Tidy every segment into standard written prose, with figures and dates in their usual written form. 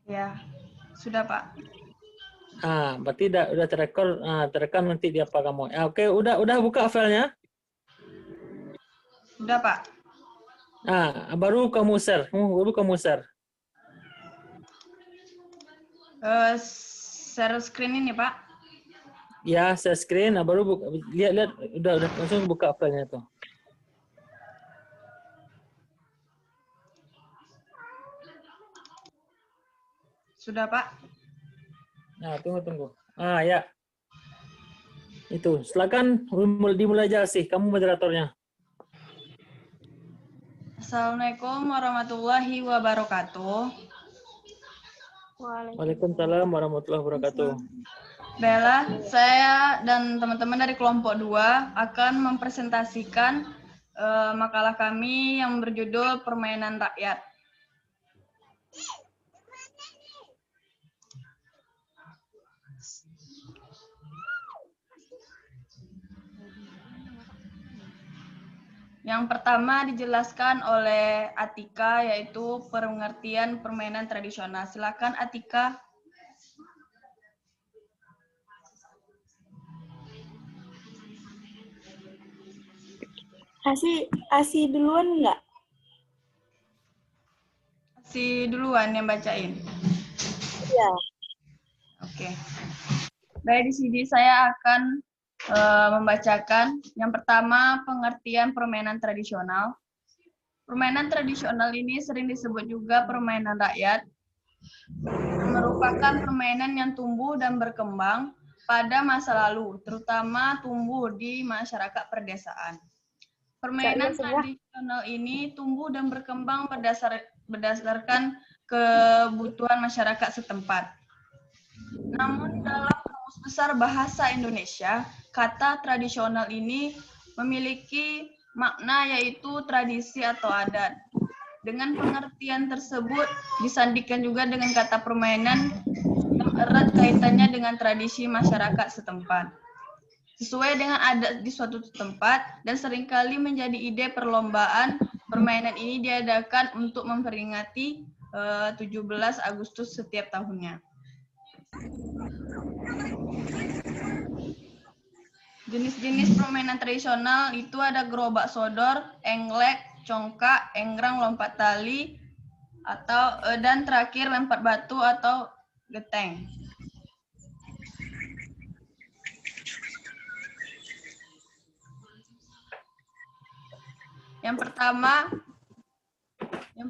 Ya, sudah Pak. Berarti udah terekam nanti di apa kamu. Oke, udah buka filenya. Sudah Pak. Baru kamu share. Baru kamu share. Share screen ini Pak. Ya, share screen. Baru lihat udah langsung buka filenya tuh. Sudah Pak. Tunggu. Ya. Itu, silakan dimulai aja sih. Kamu moderatornya. Assalamualaikum warahmatullahi wabarakatuh. Waalaikumsalam warahmatullahi wabarakatuh. Bella, saya dan teman-teman dari kelompok 2 akan mempresentasikan makalah kami yang berjudul Permainan Rakyat. Yang pertama dijelaskan oleh Atika, yaitu pengertian permainan tradisional. Silakan Atika. Asi duluan nggak? Si duluan yang bacain. Iya. Oke. Baik, di sini saya akan membacakan yang pertama pengertian permainan tradisional. Permainan tradisional ini sering disebut juga permainan rakyat, merupakan permainan yang tumbuh dan berkembang pada masa lalu, terutama tumbuh di masyarakat perdesaan. Permainan tradisional ini tumbuh dan berkembang berdasarkan kebutuhan masyarakat setempat. Namun dalam Kamus Besar Bahasa Indonesia, kata tradisional ini memiliki makna yaitu tradisi atau adat. Dengan pengertian tersebut disandingkan juga dengan kata permainan yang erat kaitannya dengan tradisi masyarakat setempat. Sesuai dengan adat di suatu tempat dan seringkali menjadi ide perlombaan, permainan ini diadakan untuk memperingati 17 Agustus setiap tahunnya. Jenis-jenis permainan tradisional itu ada gerobak sodor, englek, congkak, enggrang, lompat tali, dan terakhir lempar batu atau geteng. Yang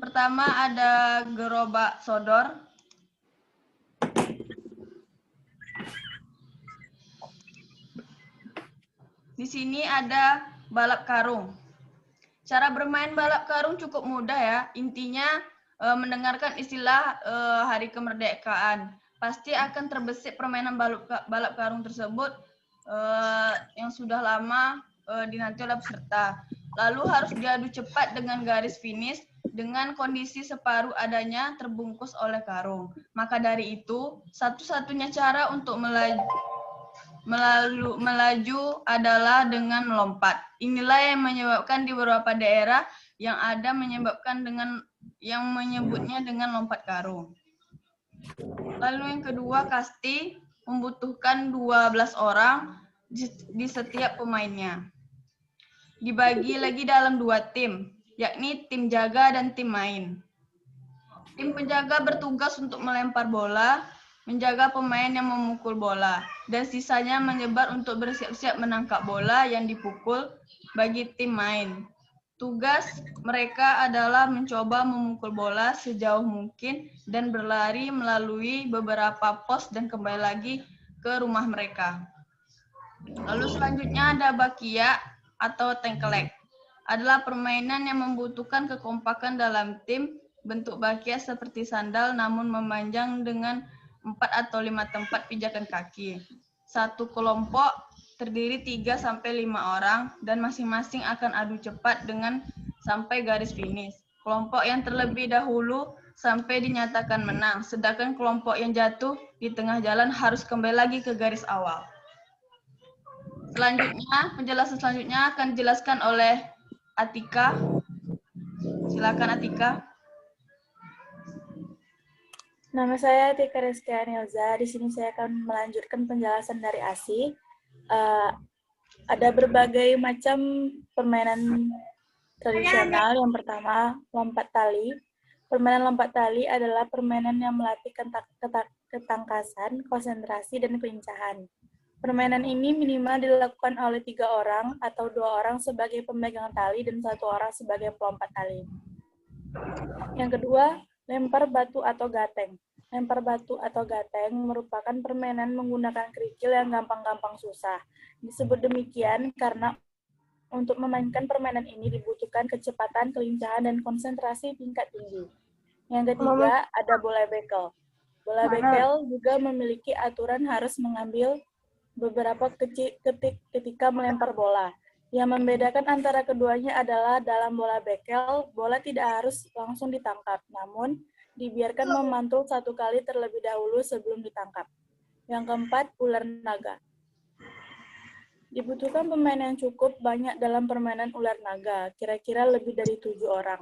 pertama ada gerobak sodor. Di sini ada balap karung. Cara bermain balap karung cukup mudah ya. Intinya mendengarkan istilah Hari Kemerdekaan. Pasti akan terbesit permainan balap karung tersebut yang sudah lama dinanti oleh peserta. Lalu harus diadu cepat dengan garis finish dengan kondisi separuh adanya terbungkus oleh karung. Maka dari itu, satu-satunya cara untuk melaju adalah dengan melompat. Inilah yang menyebabkan di beberapa daerah yang ada menyebutnya dengan lompat karung. Lalu yang kedua, kasti membutuhkan 12 orang di setiap pemainnya. Dibagi lagi dalam 2 tim, yakni tim jaga dan tim main. Tim penjaga bertugas untuk melempar bola, menjaga pemain yang memukul bola, dan sisanya menyebar untuk bersiap-siap menangkap bola yang dipukul bagi tim main. Tugas mereka adalah mencoba memukul bola sejauh mungkin dan berlari melalui beberapa pos dan kembali lagi ke rumah mereka. Lalu selanjutnya ada bakia atau tengkelek. Adalah permainan yang membutuhkan kekompakan dalam tim. Bentuk bakia seperti sandal namun memanjang dengan 4 atau 5 tempat pijakan kaki. Satu kelompok terdiri 3-5 orang dan masing-masing akan adu cepat dengan sampai garis finish. Kelompok yang terlebih dahulu sampai dinyatakan menang, sedangkan kelompok yang jatuh di tengah jalan harus kembali lagi ke garis awal. Selanjutnya, penjelasan selanjutnya akan dijelaskan oleh Atika. Silakan Atika. Nama saya Tika Rizky Anilza. Di sini saya akan melanjutkan penjelasan dari ASI. Ada berbagai macam permainan tradisional. Yang pertama, lompat tali. Permainan lompat tali adalah permainan yang melatih ketangkasan, konsentrasi, dan kelincahan. Permainan ini minimal dilakukan oleh 3 orang atau 2 orang sebagai pemegang tali dan 1 orang sebagai pelompat tali. Yang kedua, lempar batu atau gateng. Lempar batu atau gateng merupakan permainan menggunakan kerikil yang gampang-gampang susah. Disebut demikian karena untuk memainkan permainan ini dibutuhkan kecepatan, kelincahan, dan konsentrasi tingkat tinggi. Yang ketiga, ada bola bekel. Bola bekel juga memiliki aturan harus mengambil beberapa ketik ketika melempar bola. Yang membedakan antara keduanya adalah dalam bola bekel, bola tidak harus langsung ditangkap, namun dibiarkan memantul 1 kali terlebih dahulu sebelum ditangkap. Yang keempat, ular naga. Dibutuhkan pemain yang cukup banyak dalam permainan ular naga, kira-kira lebih dari 7 orang.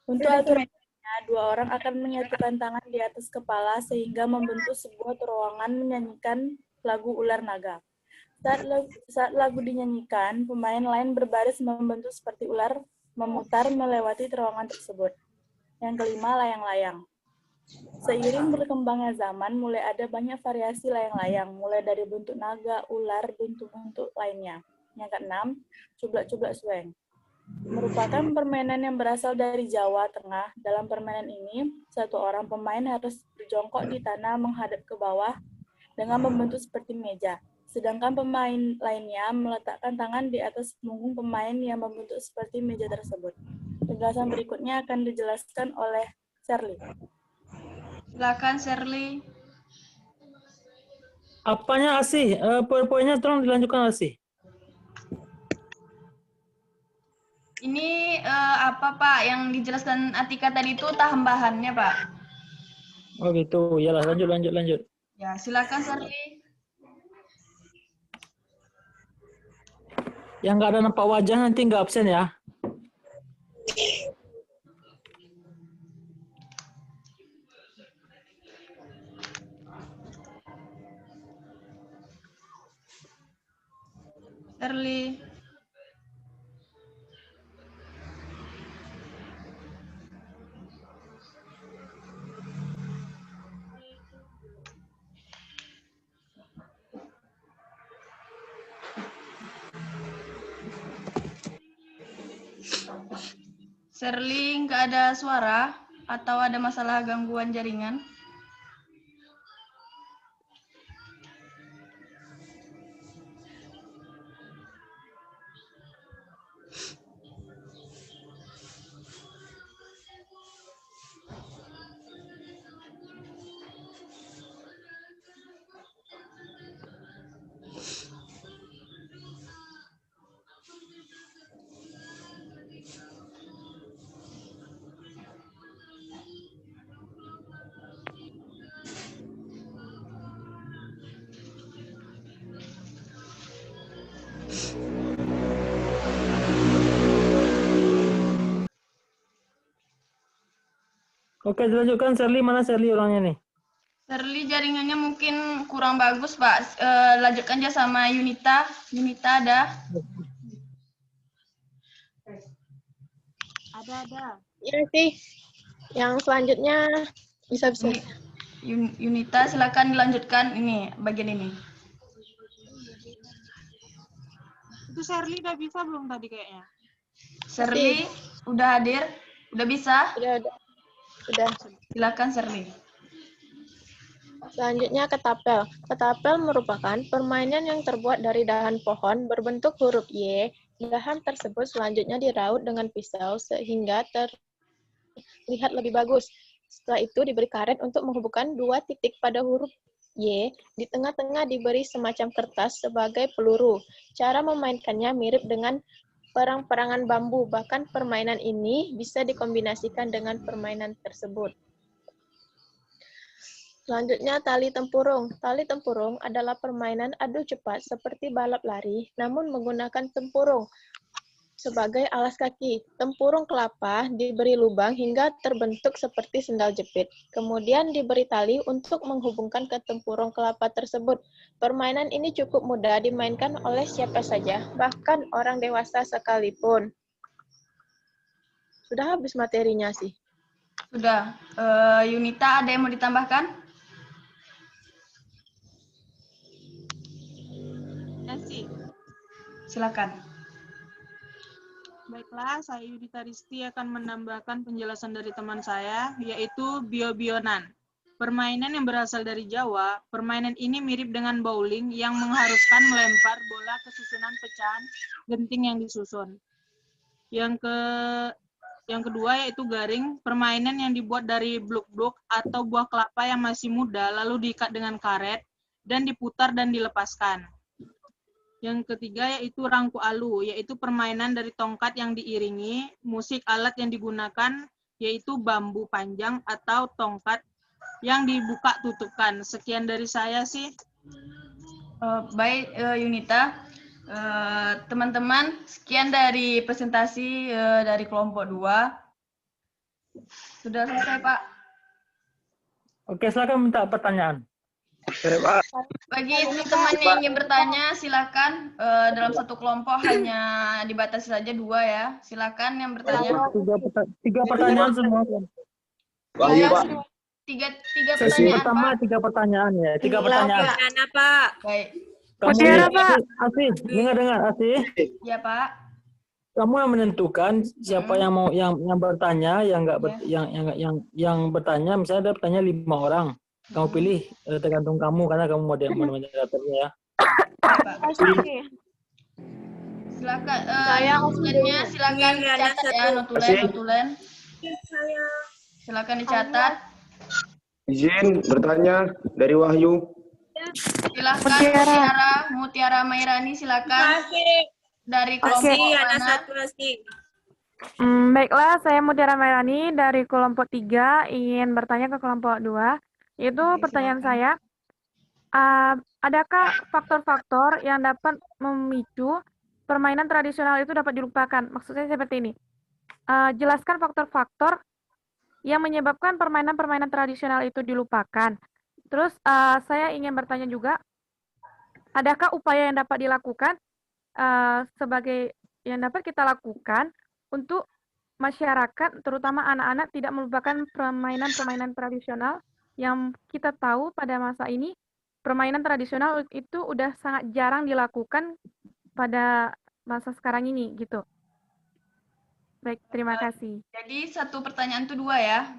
Untuk aturannya, 2 orang akan menyatukan tangan di atas kepala sehingga membentuk sebuah terowongan menyanyikan lagu ular naga. Saat lagu dinyanyikan, pemain lain berbaris membentuk seperti ular memutar melewati terowongan tersebut. Yang kelima, layang-layang. Seiring berkembangnya zaman, mulai ada banyak variasi layang-layang, mulai dari bentuk naga, ular, bentuk-bentuk lainnya. Yang keenam, cublak-cublak sueng. Merupakan permainan yang berasal dari Jawa Tengah. Dalam permainan ini, 1 orang pemain harus berjongkok di tanah menghadap ke bawah dengan membentuk seperti meja. Sedangkan pemain lainnya meletakkan tangan di atas punggung pemain yang membentuk seperti meja tersebut. Penjelasan berikutnya akan dijelaskan oleh Shirley. Silakan Shirley. Apanya Asih? Poin-poinnya tolong dilanjutkan Asih. Ini apa Pak yang dijelaskan Atika tadi itu tambahannya Pak? Oh gitu, yalah lanjut. Ya, silakan Shirley. Yang nggak ada nampak wajah nanti nggak absen ya. Shirley. Shirley nggak ada suara atau ada masalah gangguan jaringan? Oke, dilanjutkan Shirley. Mana Shirley orangnya nih? Shirley jaringannya mungkin kurang bagus Pak. Lanjutkan aja sama Yunita. Yunita ada? Ada. Iya sih. Yang selanjutnya bisa. Yunita silakan dilanjutkan ini bagian ini. Itu Shirley udah bisa belum tadi kayaknya? Shirley udah hadir? Udah bisa? Udah. Silakan Shirley. Selanjutnya ketapel. Ketapel merupakan permainan yang terbuat dari dahan pohon berbentuk huruf Y. Dahan tersebut selanjutnya diraut dengan pisau sehingga terlihat lebih bagus. Setelah itu diberi karet untuk menghubungkan 2 titik pada huruf Y. Di tengah-tengah diberi semacam kertas sebagai peluru. Cara memainkannya mirip dengan perang-perangan bambu. Bahkan permainan ini bisa dikombinasikan dengan permainan tersebut. Selanjutnya tali tempurung. Tali tempurung adalah permainan adu cepat seperti balap lari, namun menggunakan tempurung. sebagai alas kaki. Tempurung kelapa diberi lubang hingga terbentuk seperti sendal jepit. Kemudian diberi tali untuk menghubungkan ke tempurung kelapa tersebut. Permainan ini cukup mudah dimainkan oleh siapa saja, bahkan orang dewasa sekalipun. Sudah habis materinya sih. Sudah. Yunita, ada yang mau ditambahkan? Ya sih. Silakan. Baiklah, saya Yudita Risti akan menambahkan penjelasan dari teman saya, yaitu bio-bionan. Permainan yang berasal dari Jawa, permainan ini mirip dengan bowling yang mengharuskan melempar bola ke susunan pecahan genting yang disusun. Yang kedua yaitu garing, permainan yang dibuat dari bluk-bluk atau buah kelapa yang masih muda, lalu diikat dengan karet, dan diputar dan dilepaskan. Yang ketiga yaitu rangku alu, yaitu permainan dari tongkat yang diiringi, musik alat yang digunakan yaitu bambu panjang atau tongkat yang dibuka tutupkan. Sekian dari saya sih. Baik, Yunita. Teman-teman, sekian dari presentasi dari kelompok 2. Sudah selesai, Pak. Oke, silakan minta pertanyaan. Bagi teman-teman yang ingin bertanya, silakan. Dalam satu kelompok hanya dibatasi saja 2 ya. Silakan yang bertanya. Tiga pertanyaan semua. Tiga Sesi pertanyaan, pertama Pak. 3 pertanyaan ya. 3 pertanyaan. Baik. Kamu Asih, dengar Asih. Ya, Pak. Kamu yang menentukan siapa yang mau yang bertanya, yang enggak yang bertanya, misalnya ada bertanya 5 orang. Kamu pilih tergantung kamu karena kamu moderatornya ya. Silakan. Notulennya silakan dicatat ya, notulen. Silakan dicatat. Izin bertanya dari Wahyu. Silakan Mutiara Mairani, silakan. Dari kelompok mana? Baiklah, saya Mutiara Mairani dari kelompok 3 ingin bertanya ke kelompok 2. Itu Oke, pertanyaan silakan. saya, adakah faktor-faktor yang dapat memicu permainan tradisional itu dapat dilupakan? Maksud saya seperti ini. Jelaskan faktor-faktor yang menyebabkan permainan-permainan tradisional itu dilupakan. Terus saya ingin bertanya juga, adakah upaya yang dapat dilakukan sebagai yang dapat kita lakukan untuk masyarakat, terutama anak-anak, tidak melupakan permainan-permainan tradisional yang kita tahu pada masa ini, permainan tradisional itu udah sangat jarang dilakukan pada masa sekarang ini, gitu. Baik, terima kasih. Jadi satu pertanyaan itu 2 ya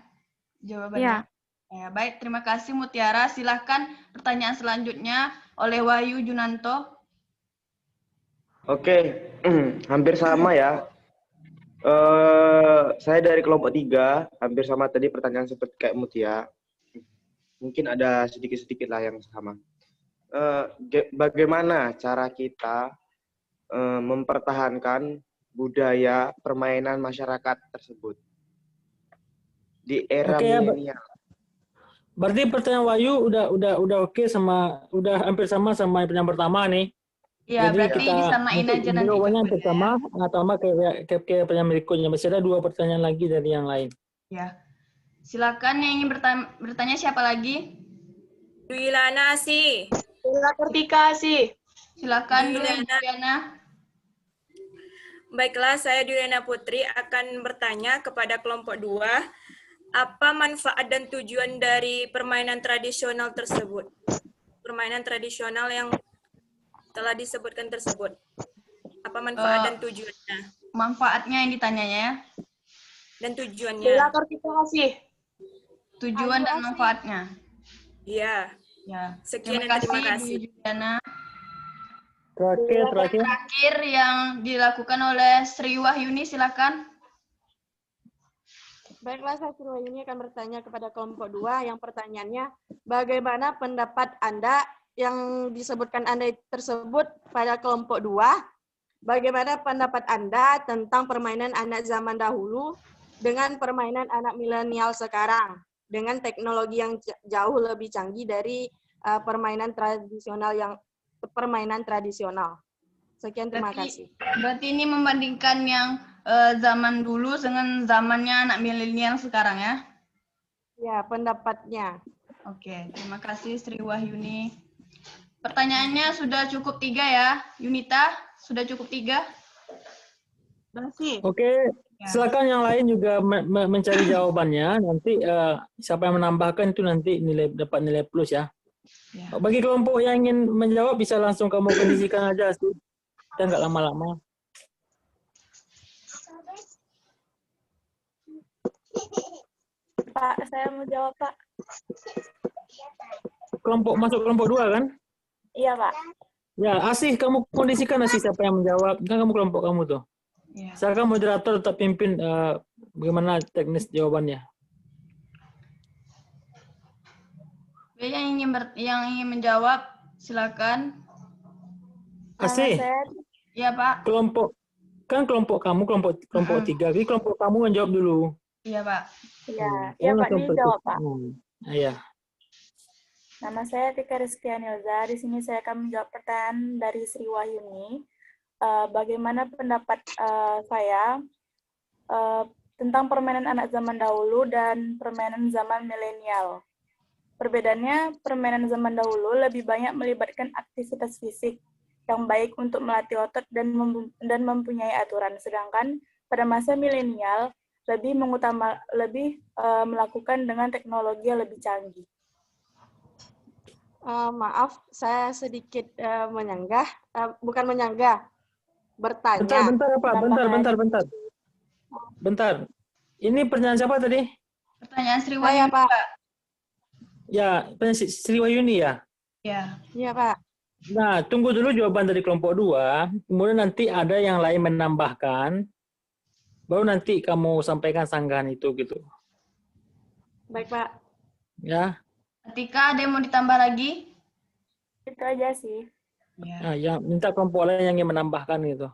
jawabannya. Ya. Ya, baik, terima kasih Mutiara. Silahkan pertanyaan selanjutnya oleh Wahyu Junanto. Oke, hampir sama ya. Saya dari kelompok 3, hampir sama tadi pertanyaan seperti kayak Mutia. Mungkin ada sedikit-sedikit lah yang sama. Bagaimana cara kita mempertahankan budaya permainan masyarakat tersebut di era Oke, ya, milenial? Berarti pertanyaan Wahyu udah oke udah hampir sama yang pertama nih. Ya, Jadi berarti kita disamain aja nanti. jawabannya yang pertama, sama kayak pertanyaan berikutnya. Masih ada 2 pertanyaan lagi dari yang lain. Ya. Silakan yang ingin bertanya siapa lagi? Duilana sih. Silakan Duilana. Baiklah, saya Duilana Putri akan bertanya kepada kelompok 2. Apa manfaat dan tujuan dari permainan tradisional tersebut? Permainan tradisional yang telah disebutkan tersebut. Apa manfaat dan tujuannya? Manfaatnya yang ditanyanya ya. Dan tujuannya. Tujuan dan manfaatnya. Iya. Ya. Sekian Terima dan terima kasih kasih. Duilana. Terakhir. Yang dilakukan oleh Sri Wahyuni, silakan. Baiklah, saya Sri Wahyuni akan bertanya kepada kelompok 2. Yang pertanyaannya, bagaimana pendapat Anda yang disebutkan Anda tersebut pada kelompok 2? Bagaimana pendapat Anda tentang permainan anak zaman dahulu dengan permainan anak milenial sekarang? Dengan teknologi yang jauh lebih canggih dari permainan tradisional. Sekian, terima kasih. Berarti ini membandingkan yang zaman dulu dengan zamannya anak milenial sekarang ya? Ya, pendapatnya. Oke, terima kasih Sri Wahyuni. Pertanyaannya sudah cukup 3 ya. Yunita, sudah cukup 3? Oke, Ya. silakan yang lain juga mencari jawabannya. Nanti siapa yang menambahkan itu nanti dapat nilai plus ya. Ya. Bagi kelompok yang ingin menjawab bisa langsung kamu kondisikan aja sih. Kita nggak lama-lama. Pak, saya mau jawab, Pak. Masuk kelompok 2 kan? Iya, Pak. Ya, Asih, kamu kondisikan Asih siapa yang menjawab. Kan kamu kelompok kamu tuh. Ya. Silakan moderator tetap pimpin bagaimana teknis jawabannya. Yang ingin menjawab, silakan. Asih, Iya, Pak. kelompok kamu kelompok 3. Jadi kelompok kamu yang jawab dulu. Iya, Pak. Iya, iya Pak, dijawab, Pak. Iya. Nama saya Tika Rizkianilza. Di sini saya akan menjawab pertanyaan dari Sri Wahyuni. Bagaimana pendapat saya tentang permainan anak zaman dahulu dan permainan zaman milenial. Perbedaannya, permainan zaman dahulu lebih banyak melibatkan aktivitas fisik yang baik untuk melatih otot dan mempunyai aturan. Sedangkan pada masa milenial lebih melakukan dengan teknologi yang lebih canggih. Maaf, saya sedikit menyanggah, bukan menyanggah, bertanya. Bentar. Ini pertanyaan siapa tadi? Pertanyaan Sri Wahyuni, Pak. Ya, Sri Wahyuni ya? Ya. Iya, Pak. Nah, tunggu dulu jawaban dari kelompok 2, kemudian nanti ada yang lain menambahkan, baru nanti kamu sampaikan sanggahan itu gitu. Baik, Pak. Ya. Ketika ada yang mau ditambah lagi? Itu aja sih. Ya. Nah, yang minta kelompok lain yang ingin menambahkan gitu.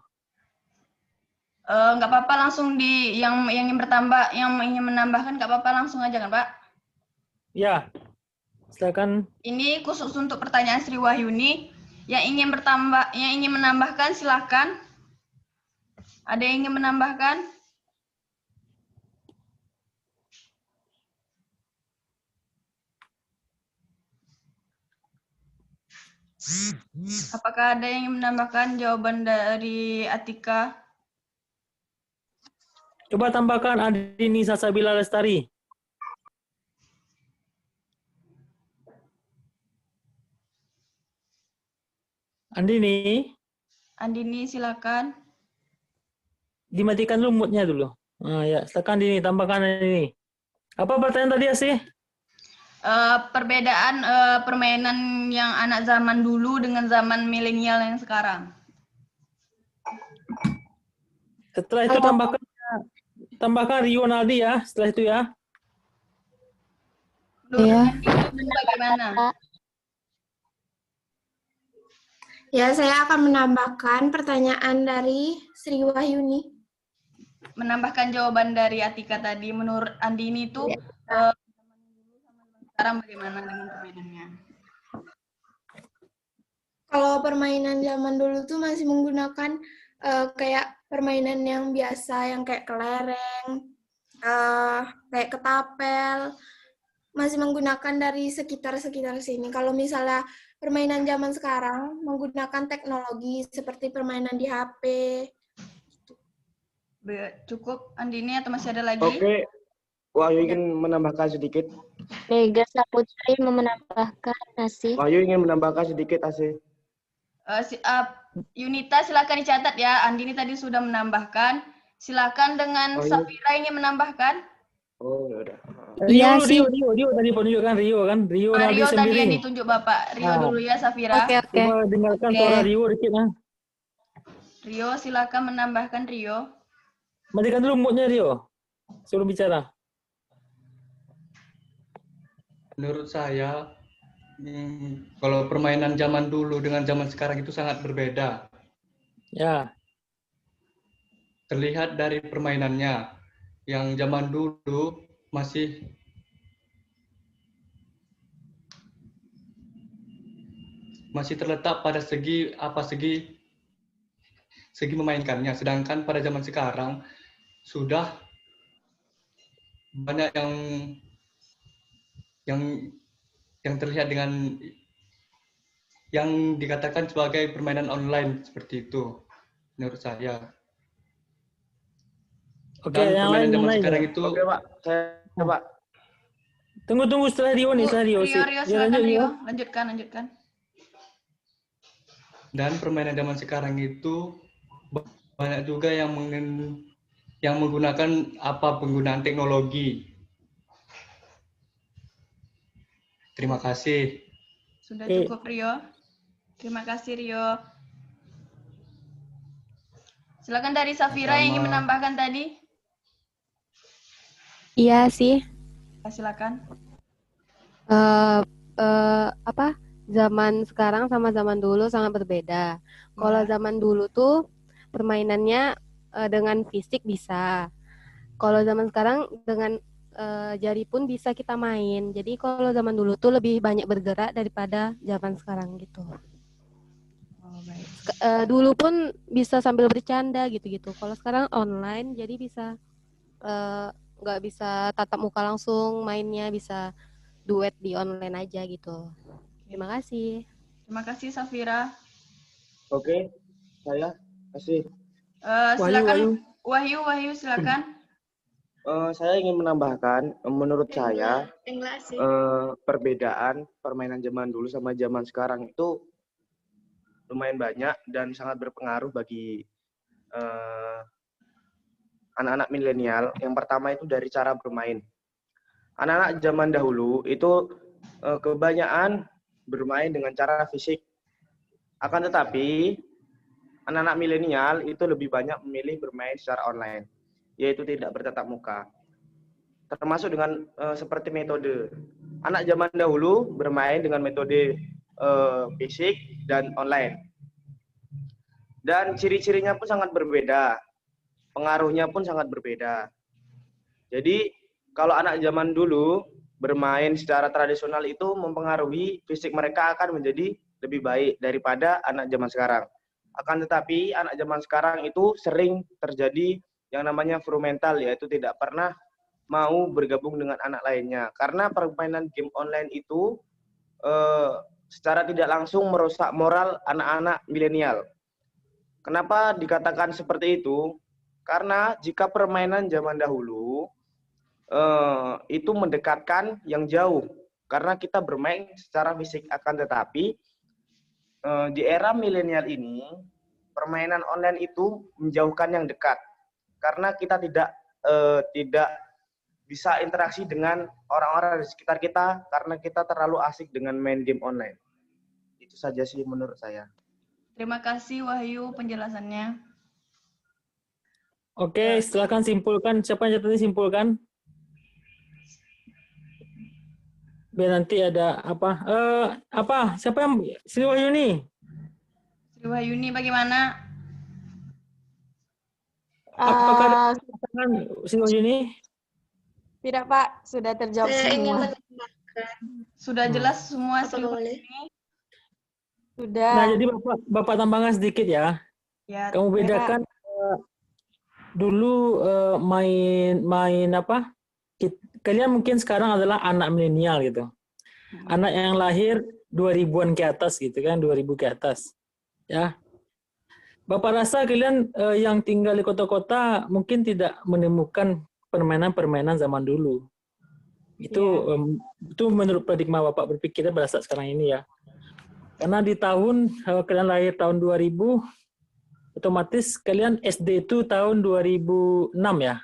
Nggak apa-apa langsung yang ingin bertambah, yang ingin menambahkan nggak apa-apa langsung aja kan, Pak? Ya. Silakan. Ini khusus untuk pertanyaan Sri Wahyuni. Yang ingin menambahkan silakan. Ada yang ingin menambahkan? Apakah ada yang ingin menambahkan jawaban dari Atika? Coba tambahkan Andini Sasabila Lestari. Andini, silakan. Dimatikan dulu mood-nya dulu. Nah, ya, silakan Andini, tambahkan Andini. Apa pertanyaan tadi sih? Perbedaan permainan yang anak zaman dulu dengan zaman milenial yang sekarang. Setelah itu tambahkan Rio Naldi ya, setelah itu ya. Iya. Bagaimana? Ya, saya akan menambahkan pertanyaan dari Sri Wahyuni. Menambahkan jawaban dari Atika tadi, menurut Andini itu sekarang bagaimana dengan permainannya? Kalau permainan zaman dulu tuh masih menggunakan kayak permainan yang biasa, yang kayak kelereng, kayak ketapel, masih menggunakan dari sekitar-sekitar sini. Kalau misalnya permainan zaman sekarang menggunakan teknologi seperti permainan di HP. Cukup Andini atau masih ada lagi? Oke, Wahyu ingin menambahkan sedikit. Mega Saputri mau menambahkan Asih. Wahyu ingin menambahkan sedikit Asih. Yunita silakan dicatat ya. Andini tadi sudah menambahkan. Silakan dengan Safira ingin menambahkan. Oh, ya udah. Rio tadi penunjukkan Rio kan? Rio tadi yang ditunjuk Bapak. Rio dulu ya, Safira. Oke. Coba dengarkan suara Rio dikit nah. Rio silakan menambahkan Rio. Matikan dulu mood-nya Rio. Suruh bicara. Menurut saya, kalau permainan zaman dulu dengan zaman sekarang itu sangat berbeda. Ya. Terlihat dari permainannya. Yang zaman dulu masih terletak pada segi segi memainkannya. Sedangkan pada zaman sekarang sudah banyak yang terlihat dengan yang dikatakan sebagai permainan online seperti itu menurut saya. Oke, Dan yang permainan lain, zaman yang lain. sekarang itu Oke, Pak. Saya, Pak. Tunggu setelah Rio nih, setelah Rio. Rio, Ya, silakan lanjut, Rio. Lanjutkan. dan permainan zaman sekarang itu banyak juga yang menggunakan penggunaan teknologi. Terima kasih. Sudah cukup Rio. Terima kasih Rio. Silakan dari Safira yang ingin menambahkan tadi. Iya sih. Silakan. Zaman sekarang sama zaman dulu sangat berbeda. Kalau zaman dulu tuh permainannya dengan fisik bisa. Kalau zaman sekarang dengan jari pun bisa kita main. Jadi kalau zaman dulu tuh lebih banyak bergerak daripada zaman sekarang gitu. Dulu pun bisa sambil bercanda gitu-gitu. Kalau sekarang online jadi bisa nggak bisa tatap muka langsung mainnya, bisa duet di online aja gitu. Terima kasih. Terima kasih Safira. Oke, saya kasih. Silakan Wahyu silakan. Saya ingin menambahkan, menurut saya perbedaan permainan zaman dulu sama zaman sekarang itu lumayan banyak dan sangat berpengaruh bagi anak-anak milenial. Yang pertama itu dari cara bermain. Anak-anak zaman dahulu itu kebanyakan bermain dengan cara fisik. Akan tetapi anak-anak milenial itu lebih banyak memilih bermain secara online, yaitu tidak bertatap muka. Termasuk dengan seperti metode. Anak zaman dahulu bermain dengan metode fisik dan online. Dan ciri-cirinya pun sangat berbeda. Pengaruhnya pun sangat berbeda. Jadi kalau anak zaman dulu bermain secara tradisional itu mempengaruhi fisik mereka akan menjadi lebih baik daripada anak zaman sekarang. Akan tetapi anak zaman sekarang itu sering terjadi yang namanya frumental, yaitu tidak pernah mau bergabung dengan anak lainnya. Karena permainan game online itu secara tidak langsung merusak moral anak-anak milenial. Kenapa dikatakan seperti itu? Karena jika permainan zaman dahulu itu mendekatkan yang jauh, karena kita bermain secara fisik, akan tetapi di era milenial ini permainan online itu menjauhkan yang dekat, karena kita tidak bisa interaksi dengan orang-orang di sekitar kita karena kita terlalu asik dengan main game online. Itu saja sih menurut saya. Terima kasih Wahyu penjelasannya. Oke, silakan simpulkan. Siapa yang tadi simpulkan? Biar nanti ada apa? Siapa yang Sri Wahyuni? Sri Wahyuni bagaimana? Apakah ada pertanyaan Sri Wahyuni? Tidak Pak, sudah terjawab semua. Sudah jelas semua Sri Wahyuni? Sudah. Nah, jadi Bapak tambahkan sedikit ya. Ya. Kamu bedakan dulu main apa? Kalian mungkin sekarang adalah anak milenial gitu. Anak yang lahir 2000-an ke atas gitu kan, 2000 ke atas. Ya. Bapak rasa kalian yang tinggal di kota-kota mungkin tidak menemukan permainan-permainan zaman dulu. Itu menurut paradigma Bapak berpikirnya pada saat sekarang ini ya. Karena di tahun kalian lahir tahun 2000, otomatis kalian SD itu tahun 2006 ya?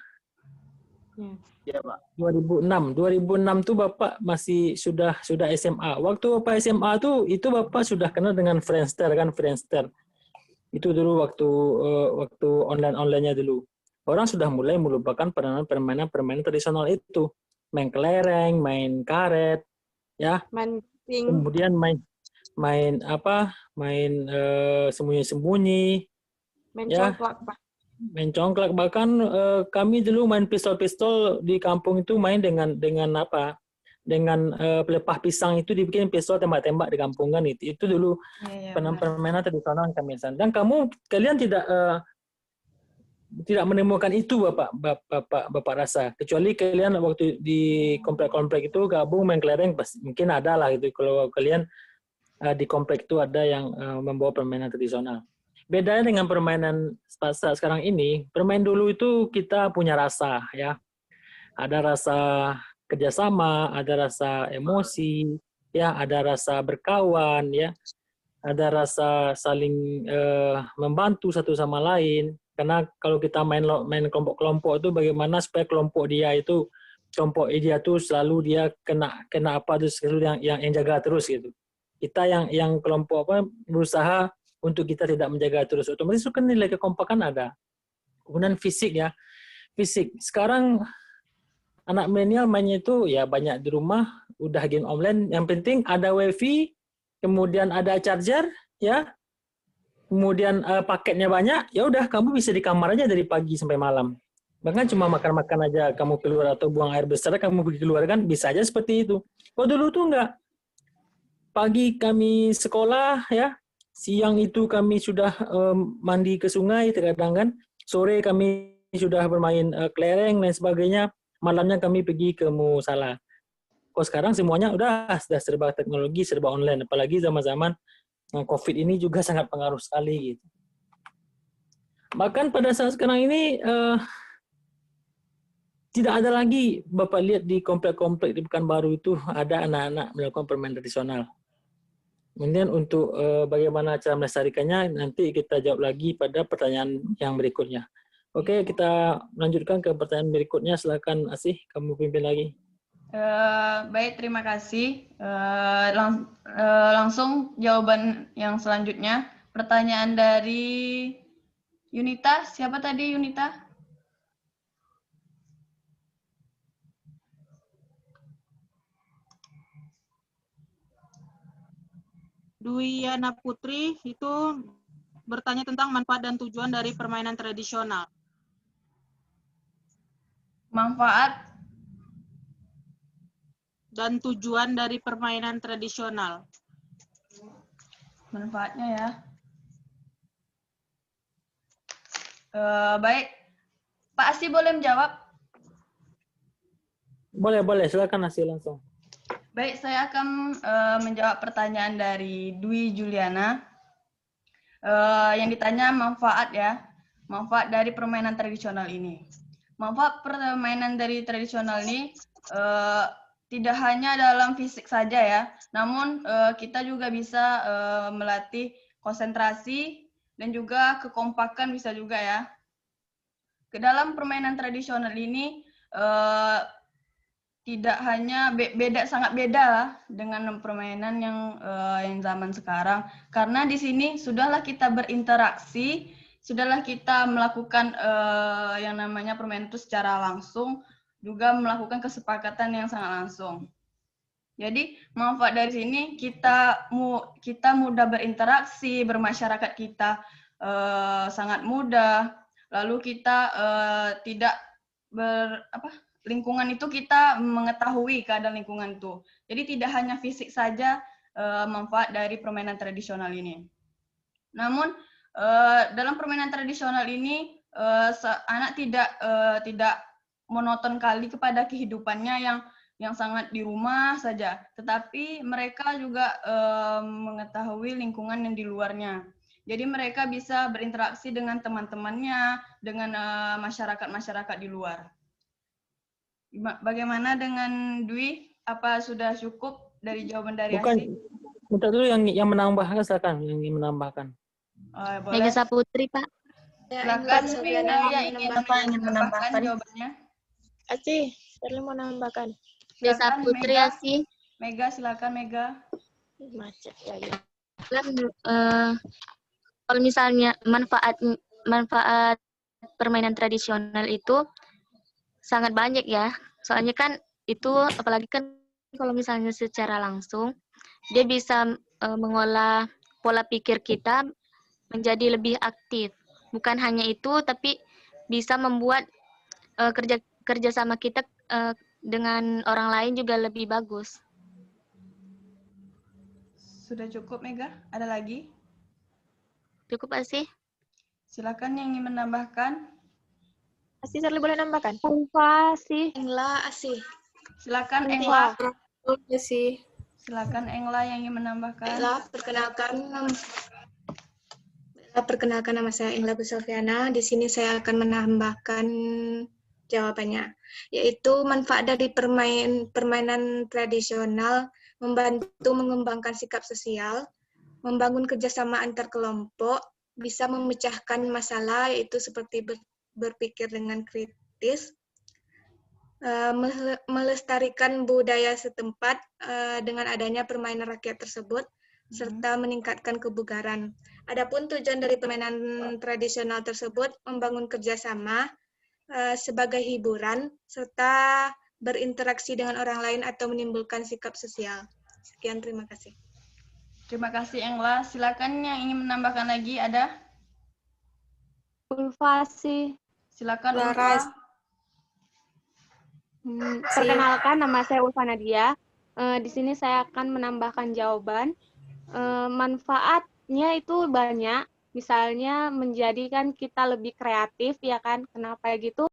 Iya, Pak. 2006 tuh Bapak masih sudah SMA. Waktu Bapak SMA itu Bapak sudah kenal dengan Friendster kan, Friendster. Itu dulu waktu online-onlinenya dulu. Orang sudah mulai melupakan permainan tradisional itu. Main kelereng, main karet, ya. Kemudian main sembunyi-sembunyi. Main ya. congklak, Pak. Main congklak, bahkan kami dulu main pistol-pistol di kampung itu main dengan dengan pelepah pisang itu dibikin pistol tembak-tembak di kampung kan itu dulu permainan tradisional kami. Dan kalian tidak menemukan itu bapak rasa, kecuali kalian waktu di komplek-komplek itu gabung main kelereng mungkin ada lah gitu kalau kalian di komplek itu ada yang membawa permainan tradisional. Bedanya dengan permainan sekarang ini, permain dulu itu kita punya rasa ya, ada rasa kerjasama, ada rasa emosi, ya, ada rasa berkawan, ya, ada rasa saling membantu satu sama lain. Karena kalau kita main kelompok-kelompok itu bagaimana supaya kelompok dia tuh selalu dia kena apa terus yang jaga terus gitu. Kita yang kelompok berusaha untuk kita tidak menjaga terus. Otomatis itu kan nilai kekompakan ada. Kemudian fisik ya. Fisik. Sekarang anak milenial mainnya itu ya banyak di rumah, udah game online. Yang penting ada wifi, kemudian ada charger, ya, kemudian paketnya banyak, ya udah kamu bisa di kamar aja dari pagi sampai malam. Bahkan cuma makan-makan aja kamu keluar atau buang air besar kamu pergi keluar kan bisa aja seperti itu. Oh dulu tuh enggak. Pagi kami sekolah ya, siang itu kami sudah mandi ke sungai terkadang kan, sore kami sudah bermain kelereng dan sebagainya. Malamnya kami pergi ke musala. Kok sekarang semuanya sudah serba teknologi, serba online. Apalagi zaman-zaman COVID ini juga sangat pengaruh sekali gitu. Bahkan pada saat sekarang ini tidak ada lagi Bapak lihat di komplek-komplek di Pekanbaru itu ada anak-anak melakukan permainan tradisional. Kemudian untuk bagaimana cara melestarikannya nanti kita jawab lagi pada pertanyaan yang berikutnya. Oke, kita lanjutkan ke pertanyaan berikutnya. Silakan Asih, kamu pimpin lagi. Baik, terima kasih. Langsung jawaban yang selanjutnya. Pertanyaan dari Yunita. Siapa tadi Yunita? Dwiana Putri itu bertanya tentang manfaat dan tujuan dari permainan tradisional. Manfaat dan tujuan dari permainan tradisional. Manfaatnya ya. Baik, Pak Asi boleh menjawab? Boleh, silakan Asi langsung. Baik, saya akan menjawab pertanyaan dari Dwi Juliana. Yang ditanya manfaat ya, manfaat dari permainan tradisional ini. Manfaat permainan dari tradisional ini tidak hanya dalam fisik saja ya, namun kita juga bisa melatih konsentrasi dan juga kekompakan bisa juga ya. Ke dalam permainan tradisional ini tidak hanya sangat beda lah dengan permainan yang zaman sekarang, karena di sini sudahlah kita berinteraksi, sudahlah kita melakukan yang namanya permainan itu secara langsung, juga melakukan kesepakatan yang sangat langsung. Jadi manfaat dari sini kita mudah berinteraksi, bermasyarakat kita sangat mudah, lalu kita tidak lingkungan itu kita mengetahui keadaan lingkungan itu. Jadi tidak hanya fisik saja manfaat dari permainan tradisional ini. Namun dalam permainan tradisional ini anak tidak monoton kali kepada kehidupannya yang sangat di rumah saja, tetapi mereka juga mengetahui lingkungan yang di luarnya. Jadi mereka bisa berinteraksi dengan teman-temannya, dengan masyarakat-masyarakat di luar. Bagaimana dengan Dwi? Apa sudah cukup dari jawaban dari Asi? Minta dulu yang menambahkan, silakan yang menambahkan. Mega Saputri, Pak. Silakan yang ingin menambahkan jawabannya. Asi, Shirley mau nambahkan. Desa Putri Asi. Mega, silakan Mega. Macet ya. Kalau misalnya manfaat permainan tradisional itu sangat banyak ya. Soalnya kan itu apalagi kan kalau misalnya secara langsung dia bisa mengolah pola pikir kita menjadi lebih aktif. Bukan hanya itu, tapi bisa membuat kerjasama kita dengan orang lain juga lebih bagus. Sudah cukup, Mega? Ada lagi? Cukup sih. Silakan yang ingin menambahkan. Asih, Charlie boleh nambahkan? Pulvasi. Engla, Asih. Silakan Engla. Sih. Silakan Engla yang ingin menambahkan. Perkenalkan nama saya Engla Gusalviana. Di sini saya akan menambahkan jawabannya, yaitu manfaat dari permainan tradisional membantu mengembangkan sikap sosial, membangun kerjasama antar kelompok, bisa memecahkan masalah, yaitu seperti berpikir dengan kritis, melestarikan budaya setempat dengan adanya permainan rakyat tersebut, serta meningkatkan kebugaran. Adapun tujuan dari permainan tradisional tersebut membangun kerjasama sebagai hiburan, serta berinteraksi dengan orang lain atau menimbulkan sikap sosial. Sekian, terima kasih. Terima kasih Engla. Silakan yang ingin menambahkan lagi, ada? Pulvasi. Silakan Laras. Perkenalkan, nama saya Ulfa Nadia. Di sini saya akan menambahkan jawaban. Manfaatnya itu banyak. Misalnya menjadikan kita lebih kreatif, ya kan? Kenapa gitu?